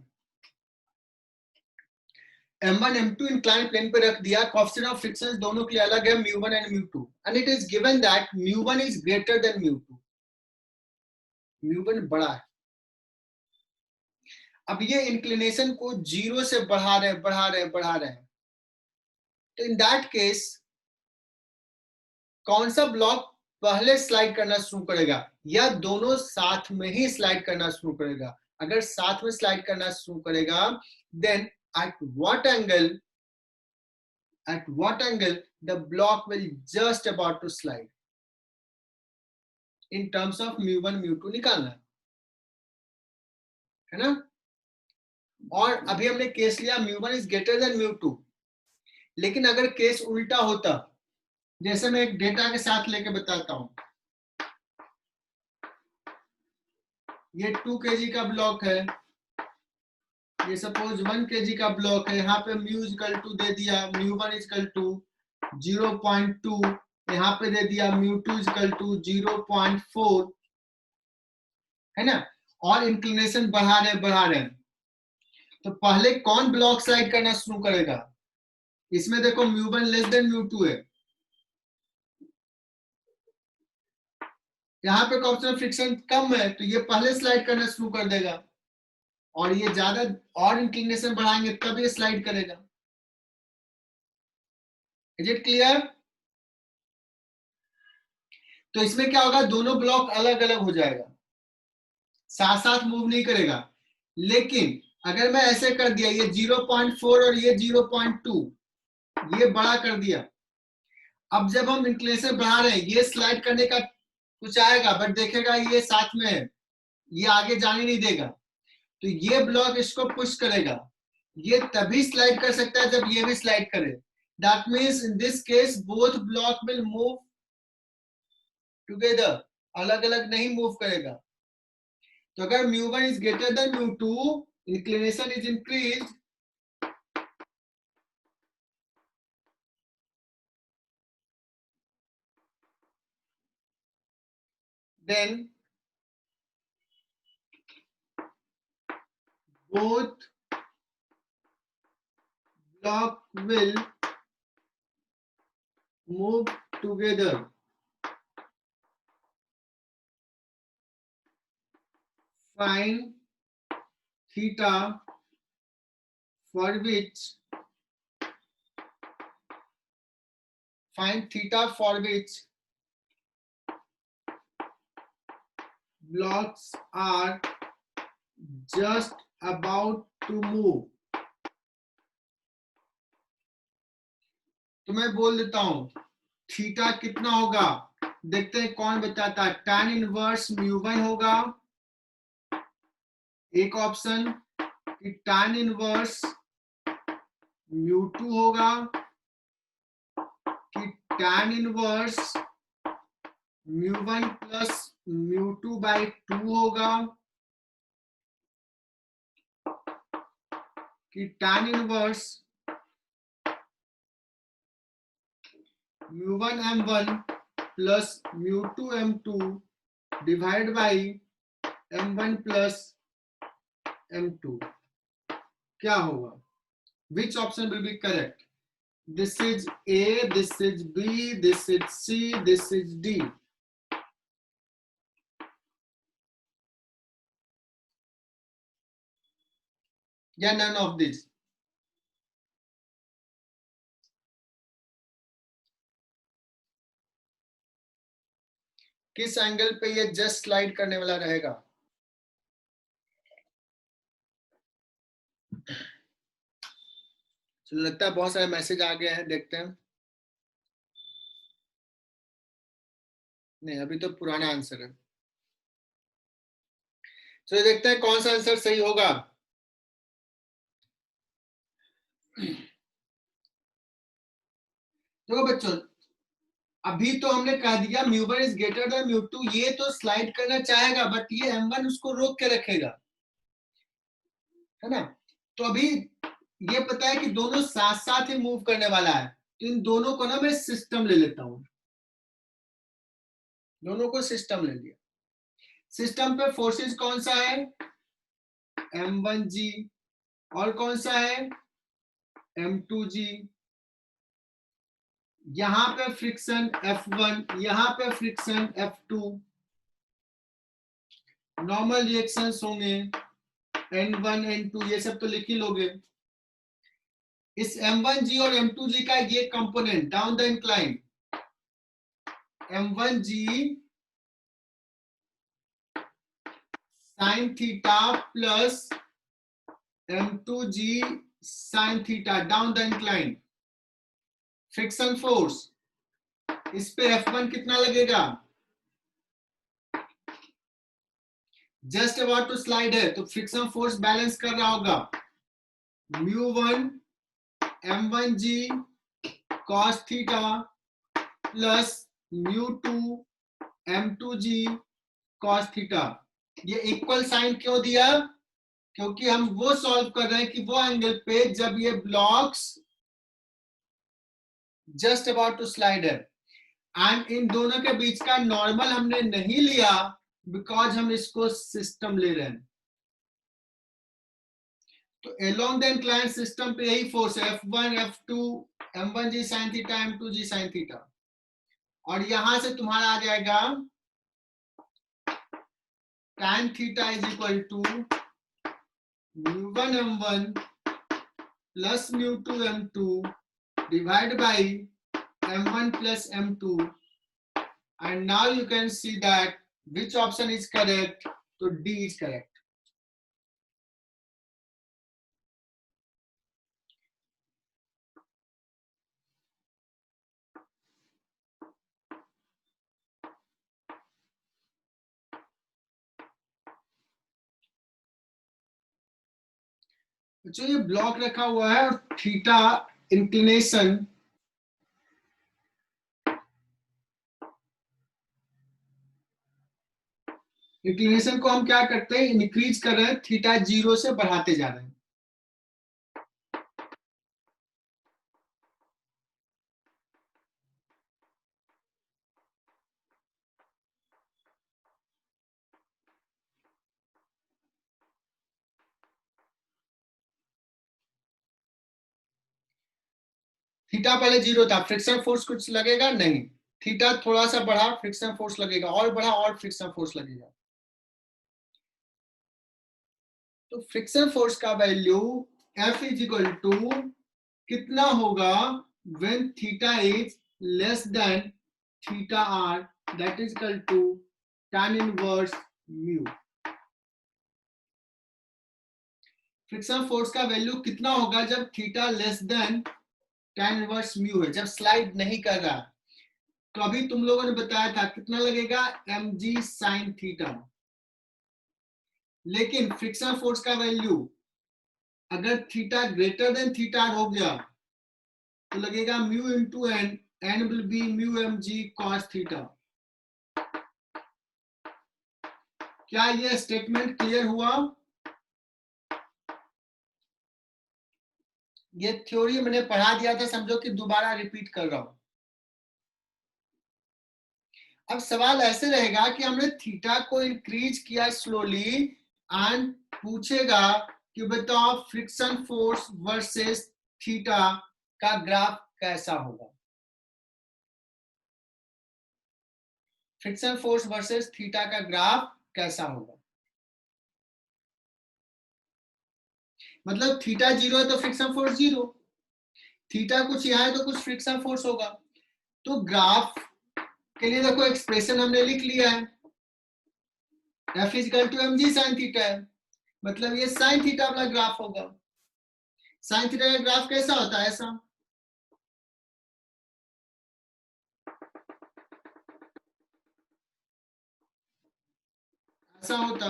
M1 M2 इंक्लाइन प्लेन पे रख दिया, कोएफिशिएंट ऑफ फ्रिक्शन दोनों के लिए अलग है, μ1 and μ2, and it is given that μ1 is greater than μ2, μ1 बड़ा है। अब ये इंक्लिनेशन को 0 से बढ़ा रहे हैं। तो इन दैट केस कौन सा ब्लॉक पहले स्लाइड करना शुरू करेगा, या दोनों साथ में ही स्लाइड करना शुरू करेगा? अगर साथ में स्लाइड करना शुरू करेगा, then at what angle the block will just about to slide in terms of μ1 μ2 निकालना है ना। और अभी हमने केस लिया μ1 is greater than μ2, लेकिन अगर केस उल्टा होता, जैसे मैं एक डेटा के साथ लेके बताता हूं, ये 2 kg का ब्लॉक है, ये सपोज 1 kg का ब्लॉक है, यहाँ पे म्यू इक्वल टू दे दिया μ1 इक्वल टू 0.2, यहाँ पे दे दिया μ2 इक्वल टू 0.4, है ना। और इंक्लिनेशन बढ़ा रहे हैं, तो पहले कौन ब्लॉक स्लाइड करना शुरू करेगा? इसमें देखो μ1 लेस देन μ2 है, यहाँ पे कोएफिशिएंट ऑफ फ्रिक्शन कम है, तो ये पहले स्लाइड करना शुरू कर देगा, और ये ज्यादा और इंक्लिनेशन बढ़ाएंगे तब ये स्लाइड करेगा। Is it clear? तो इसमें क्या होगा, दोनों ब्लॉक अलग अलग हो जाएगा, साथ साथ मूव नहीं करेगा। लेकिन अगर मैं ऐसे कर दिया, ये 0.4 और ये 0.2, ये बड़ा कर दिया, अब जब हम इंक्लिनेशन बढ़ा रहे हैं, ये स्लाइड करने का कुछ आएगा, बट देखेगा ये साथ में है, ये आगे जाने नहीं देगा, तो ये ब्लॉक इसको पुश करेगा। ये तभी स्लाइड कर सकता है जब ये भी स्लाइड करे। That means in this case both block will move together, अलग अलग नहीं मूव करेगा। तो अगर μ1 is greater than μ2, inclination is increase, then both block will move together. Find theta for which blocks are just about to move. तो मैं बोल देता हूं थीटा कितना होगा, देखते हैं कौन बताता है। tan इनवर्स μ1 होगा, एक ऑप्शन कि tan इनवर्स μ2 होगा, कि tan इनवर्स μ1 प्लस μ2 बाई 2 होगा, कि tan inverse μ1 m1 plus μ2 m2 divide by m1 plus m2। क्या होगा? Which option will be correct? This is A, this is B, this is C, this is D. या none of these? किस angle पे ये just slide करने वाला रहेगा? चलो लगता है बहुत सारे मैसेज आ गए हैं, देखते हैं। नहीं, अभी तो पुराना आंसर है। चलो देखते हैं कौन सा आंसर सही होगा। देखो बच्चों, अभी तो हमने कह दिया μ1 इज ग्रेटर देन μ2, ये तो स्लाइड करना चाहेगा, बट ये m1 उसको रोक के रखेगा, है ना। तो अभी ये पता है कि दोनों साथ साथ ही मूव करने वाला है, तो इन दोनों को ना मैं सिस्टम ले लेता हूं। दोनों को सिस्टम ले लिया। सिस्टम पे फोर्सेस कौन सा है? m1g, और कौन सा है? m2g। यहां पे फ्रिक्शन F1, यहां पे फ्रिक्शन F2। नॉर्मल रिएक्शंस होंगे N1 N2, ये सब तो लिख ही लोगे। इस M1G और M2G का ये component down the incline, M1G sign theta plus M2G sine theta down the incline. Friction force इस पे F1 कितना लगेगा? जस्ट अबाउट टू स्लाइड है, तो फ्रिक्शन फोर्स बैलेंस कर रहा होगा। μ1 m1g cos theta plus μ2 m2g cos theta. ये इक्वल साइन क्यों दिया? क्योंकि हम वो सॉल्व कर रहे हैं कि वो एंगल पे जब ये blocks just about to slide है, एंड इन दोनों के बीच का नॉर्मल हमने नहीं लिया बिकॉज हम इसको सिस्टम ले रहे हैं। तो along the inclined सिस्टम पे यही फोर्स है, F1 F2 m1g sin theta m2g sin theta. और यहां से तुम्हारा आ जाएगा tan theta is equal to μ1 m1 plus μ2 m2 divide by m1 plus m2, and now you can see that which option is correct? So D is correct. जो ये block रखा हुआ है और थीटा इंक्लिनेशन को हम क्या करते हैं, इंक्रीज कर रहे हैं, थीटा 0 से बढ़ाते जा रहे हैं। थीटा पहले 0 था, फ्रिक्शन फोर्स कुछ लगेगा नहीं, थीटा थोड़ा सा बढ़ा, फ्रिक्शन फोर्स लगेगा, और बढ़ा और फ्रिक्शन फोर्स लगेगा। तो फ्रिक्शन फोर्स का value F is equal to कितना होगा, when theta is less than theta R, that is equal to tan inverse mu. Friction force का वैल्यू कितना होगा जब theta less than tan inverse mu है, जब स्लाइड नहीं कर रहा। तो अभी तुम लोगों ने बताया था कितना लगेगा, mg sin थीटा। लेकिन फ्रिक्शन फोर्स का वैल्यू अगर थीटा ग्रेटर देन थीटा हो गया तो लगेगा mu into N, N will be mu M G cos theta. क्या ये स्टेटमेंट क्लियर हुआ? ये थ्योरी मैंने पढ़ा दिया था, समझो कि दोबारा रिपीट कर रहा हूं। अब सवाल ऐसे रहेगा कि हमने थीटा को इंक्रीज किया स्लोली एंड पूछेगा कि बताओ फ्रिक्शन फोर्स वर्सेस थीटा का ग्राफ कैसा होगा। फ्रिक्शन फोर्स वर्सेस थीटा का ग्राफ कैसा होगा, मतलब थीटा 0 है तो फ्रिक्शन फोर्स 0, थीटा कुछ यहाँ है तो कुछ फ्रिक्शन फोर्स होगा। तो ग्राफ के लिए देखो एक्सप्रेशन हमने लिख लिया है, F equal to mg sin theta है, मतलब ये sin थीटा वाला ग्राफ होगा। sin थीटा का ग्राफ कैसा होता है, ऐसा, ऐसा होता,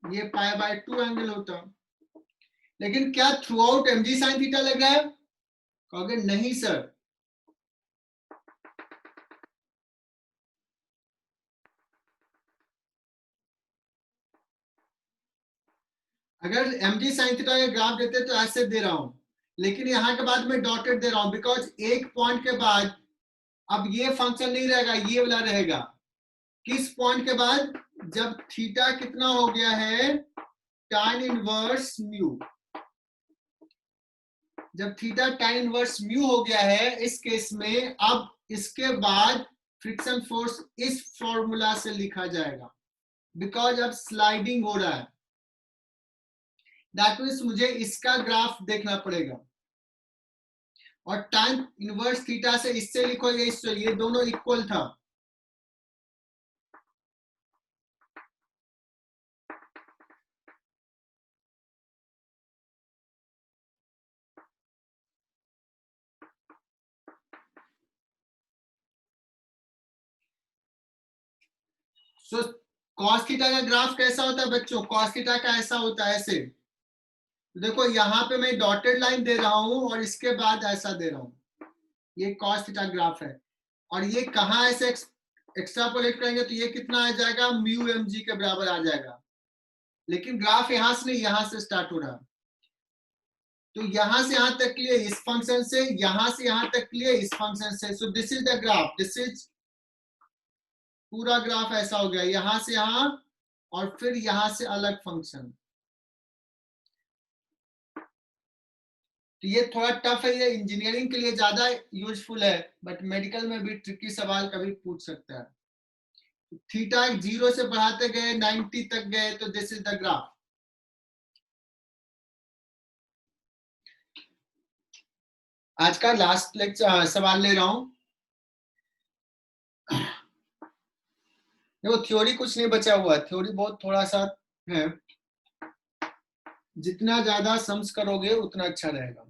ये पाई बाय 2 एंगल होता। लेकिन क्या through out mg sin theta लग रहा है, कहोगे नहीं सर, अगर mg sin थीटा का ग्राफ देते तो ऐसे दे रहा हूं, लेकिन यहां के बाद मैं डॉटेड दे रहा हूं, बिकॉज एक पॉइंट के बाद अब ये फंक्शन नहीं रहेगा, ये वाला रहेगा। किस पॉइंट के बाद, जब थीटा कितना हो गया है tan इनवर्स म्यू, जब थीटा tan इनवर्स म्यू हो गया है इस केस में, अब इसके बाद फ्रिक्शन फोर्स इस फॉर्मूला से लिखा जाएगा, बिकॉज अब स्लाइडिंग हो रहा है। दैट मीन्स मुझे इसका ग्राफ देखना पड़ेगा, और tan इनवर्स थीटा से इससे लिखोगे इससे, ये दोनों इक्वल था। सो cos थीटा का ग्राफ कैसा होता है बच्चों, cos थीटा का ऐसा होता है, ऐसे देखो, यहां पे मैं डॉटेड लाइन दे रहा हूं और इसके बाद ऐसा दे रहा हूं, ये cos थीटा ग्राफ है। और ये कहां ऐसे एक्स्ट्रापोलेट करेंगे तो ये कितना आ जाएगा, म्यू एम जी के बराबर आ जाएगा। लेकिन ग्राफ यहां से नहीं, यहां से स्टार्ट हो रहा है, तो यहां से यहां तक के लिए इस फंक्शन से, यहां से यहां तक के लिए इस फंक्शन से। So this is the graph, this is पूरा ग्राफ ऐसा हो गया, यहां से यहां और फिर यहां से अलग फंक्शन। तो ये थोड़ा टफ है, ये इंजीनियरिंग के लिए ज्यादा यूजफुल है, बट मेडिकल में भी ट्रिकी सवाल कभी पूछ सकता है। थीटा 0 से बढ़ाते गए 90 तक गए, तो दिस इज द ग्राफ। आज का लास्ट लेक्चर सवाल ले रहा हूं, देखो थ्योरी कुछ नहीं बचा हुआ है, थ्योरी बहुत थोड़ा सा है, जितना ज्यादा सम्स करोगे उतना अच्छा रहेगा।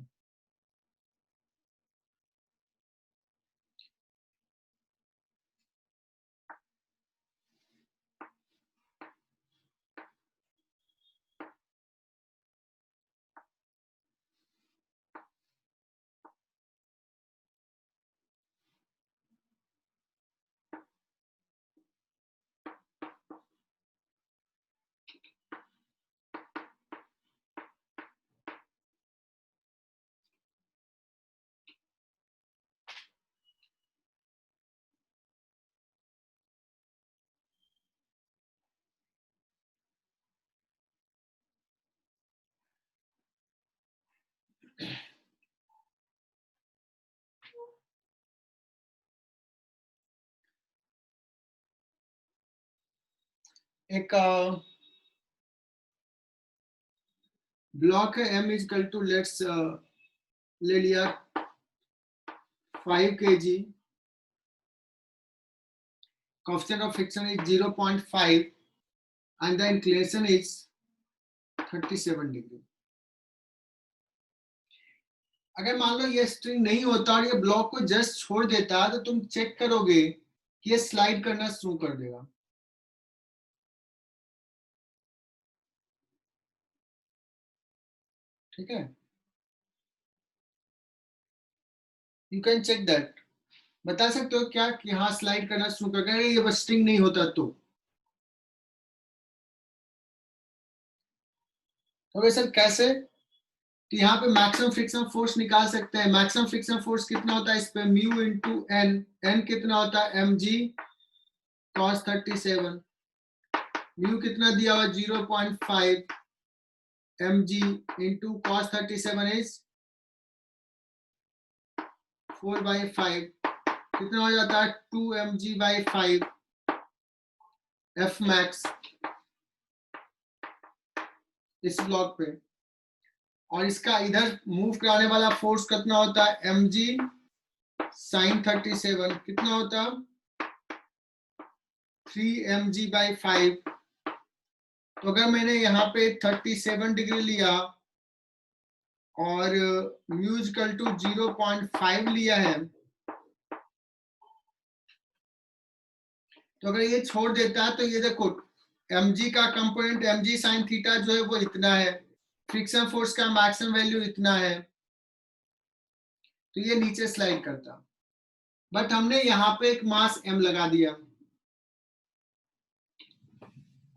एक ब्लॉक है m इजकल टू लेट्स ले लिया 5 kg, coefficient of friction is 0.5 and the inclination is 37 degree. अगर मान लो ये स्ट्रिंग नहीं होता और ये ब्लॉक को जस्ट छोड़ देता तो तुम चेक करोगे कि ये स्लाइड करना शुरू कर देगा। ठीक है, यू कैन चेक दैट। बता सकते हो क्या कि हाँ स्लाइड करना शुरू कर देगा ये बस स्ट्रिंग नहीं होता तो वैसे कैसे? तो यहाँ पे मैक्सिमम फ्रिक्शन फोर्स निकाल सकते हैं। मैक्सिमम फ्रिक्शन फोर्स कितना होता है इस पे म्यू इंटू एन। एन कितना होता है एम जी कॉस 37। म्यू कितना दिया हुआ 0.5 M G into cos 37 is 4/5 कितना हो जाता है 2 mg/5 एफ मैक्स इस ब्लॉक पे। और इसका इधर मूव कराने वाला फोर्स कितना होता है mg sin 37 कितना होता है 3 mg/5। तो अगर मैंने यहाँ पे 37 डिग्री लिया और म्यू इक्वल टू 0.5 लिया है तो अगर ये छोड़ देता है तो ये देखो mg का कंपोनेंट mg sin थीटा जो है वो इतना है, फ्रिक्शन फोर्स का मैक्सिमम वैल्यू इतना है, तो ये नीचे स्लाइड करता। बट हमने यहाँ पे एक मास m लगा दिया।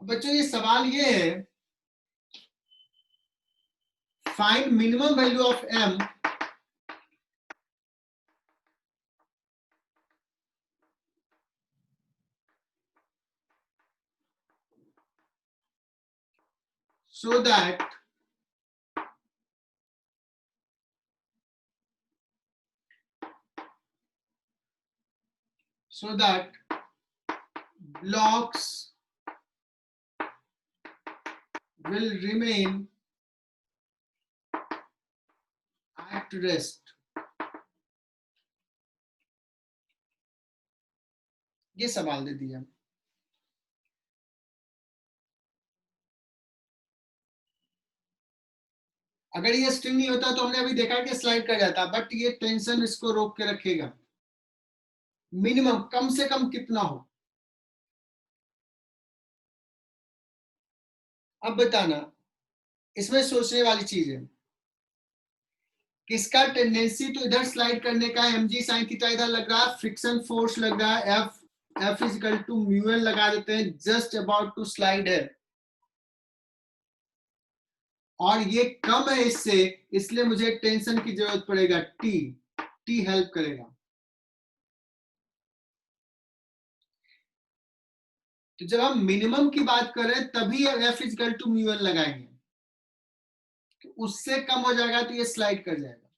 बच्चों ये सवाल ये है find minimum value of m so that blocks will remain at rest। ये सवाल दे दिया। अगर ये स्ट्रिंग नहीं होता तो हमने अभी देखा कि स्लाइड कर जाता, बट ये टेंशन इसको रोक के रखेगा। मिनिमम कम से कम कितना हो अब बताना। इसमें सोचने वाली चीज है किसका टेंडेंसी तो इधर स्लाइड करने का mg sin थीटा इधर लग रहा है, फ्रिक्शन फोर्स लग रहा है f is equal to mu N लगा देते हैं, जस्ट अबाउट टू स्लाइड है और ये कम है इससे, इसलिए मुझे टेंशन की जरूरत पड़ेगा टी हेल्प करेगा। तो जब हम मिनिमम की बात करें तभी f is equal to mu N लगाएंगे, उससे कम हो जाएगा तो ये स्लाइड कर जाएगा।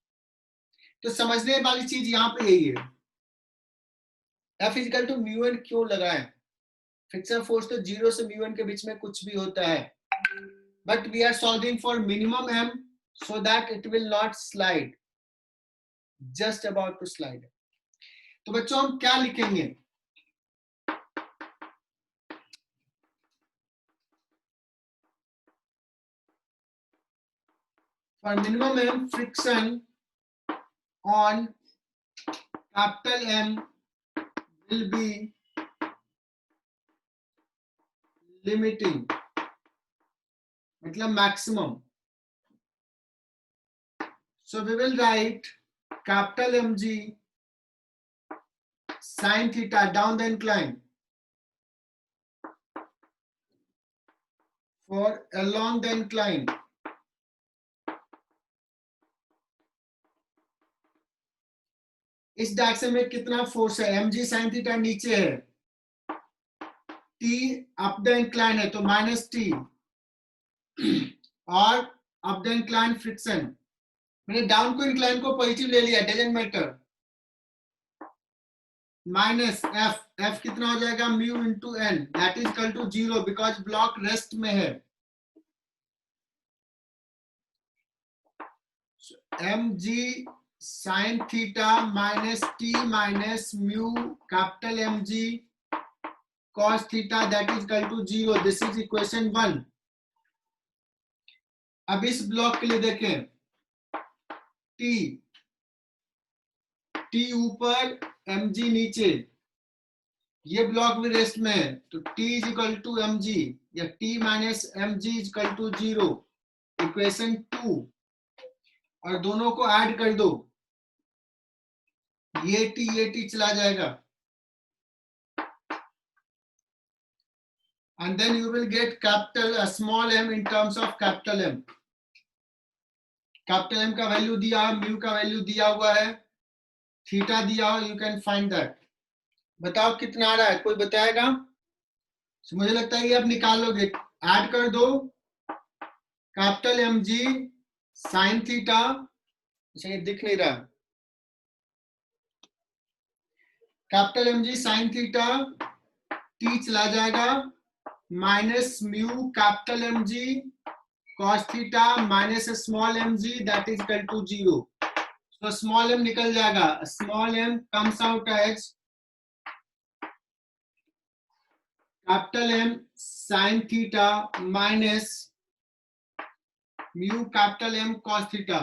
तो समझने वाली चीज यहाँ पे यही है f is equal to mu N क्यों लगाएं। फ्रिक्शन फोर्स तो 0 से म्यू एन के बीच में कुछ भी होता है, but we are solving for minimum m so that it will not slide, just about to slide। तो बच्चों हम क्या लिखेंगे for minimum m friction on capital M will be limiting मतलब maximum, so we will write capital mg sin theta down the incline for along the incline इस direction में कितना force है mg sin थीटा नीचे है, t up the incline है तो minus T और अप द इंक्लाइन फ्रिक्शन। मैंने डाउन को इंक्लाइन को पॉजिटिव ले लिया, डजंट मैटर। माइनस एफ कितना हो जाएगा mu into N that is equal to 0 because block rest में है। M G sine theta minus T minus mu capital M G cos theta that is equal to 0. This is equation 1. अब इस block के लिए देखें T ऊपर mg नीचे, ये ब्लॉक भी रेस्ट में है तो T is equal to mg या T minus mg is equal to 0 equation 2 और दोनों को ऐड कर दो, ये T चला जाएगा and then you will get capital small m in terms of capital M. Capital M का वैल्यू दिया है, म्यू का वैल्यू दिया हुआ है, थीटा दिया हो, यू कैन फाइंड दैट। बताओ कितना आ रहा है, कोई बताएगा? so, मुझे लगता है ये आप निकाल लोगे, ऐड कर दो capital M G sine theta, ये दिख नहीं रहा, capital M G sine theta T चला जाएगा minus mu capital M G cos theta minus small m g that is equal to 0। तो स्मॉल m निकल जाएगा, small m comes out as capital M sine theta minus mu capital M cos theta.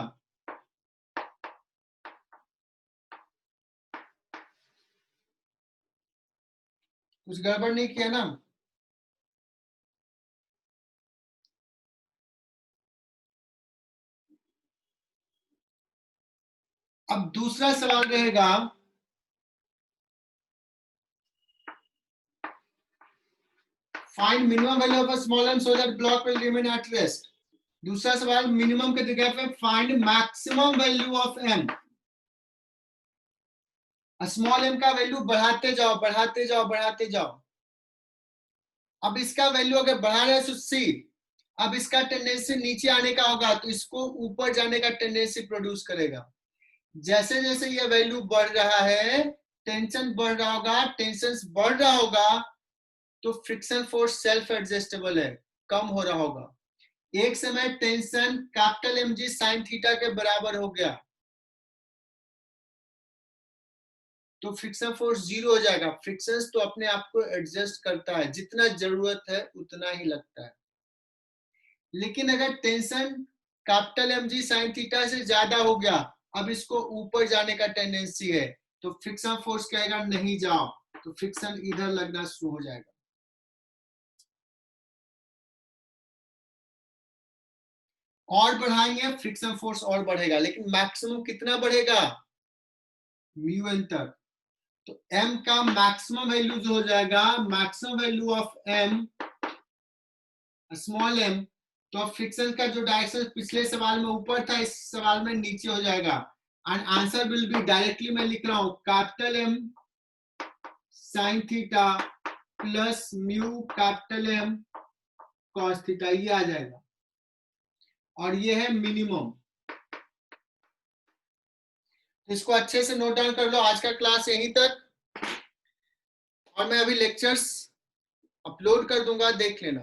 कुछ गड़बड़ नहीं किया ना? अब दूसरा सवाल रहेगा, find minimum value of a small m so that block will remain at rest। दूसरा सवाल मिनिमम के जगह पे find maximum value of m। Small m का वैल्यू बढ़ाते जाओ बढ़ाते जाओ बढ़ाते जाओ। अब इसका वैल्यू अगर बढ़ा रहे तो सी, अब इसका टेंडेंसी नीचे आने का होगा तो इसको ऊपर जाने का टेंडेंसी प्रोड्यूस करेगा। जैसे जैसे ये वैल्यू बढ़ रहा है टेंशन बढ़ रहा होगा, टेंशन बढ़ रहा होगा तो फ्रिक्शन फोर्स सेल्फ एडजस्टेबल है, कम हो रहा होगा। एक समय tension capital M G sine theta के बराबर हो गया तो फ्रिक्शन फोर्स 0 हो जाएगा। फ्रिक्शन तो अपने आप को एडजस्ट करता है, जितना जरूरत है उतना ही लगता है। लेकिन अगर tension capital M G sine theta से ज्यादा हो गया, अब इसको ऊपर जाने का टेंडेंसी है तो फ्रिक्शन फोर्स कहेगा नहीं जाओ, तो फ्रिक्शन इधर लगना शुरू हो जाएगा। और बढ़ाएंगे फ्रिक्शन फोर्स और बढ़ेगा, लेकिन मैक्सिमम कितना बढ़ेगा? म्यू एन तक। तो m का मैक्सिमम वैल्यू जो हो जाएगा, maximum value of m small m, तो अब फ्रिक्शन का जो डायरेक्शन पिछले सवाल में ऊपर था इस सवाल में नीचे हो जाएगा and answer will be directly मैं लिख रहा हूं capital M sine theta plus mu capital M cos theta, ये आ जाएगा और ये है मिनिमम। इसको अच्छे से नोट डाउन कर लो। आज का क्लास यहीं तक और मैं अभी लेक्चर्स अपलोड कर दूंगा, देख लेना।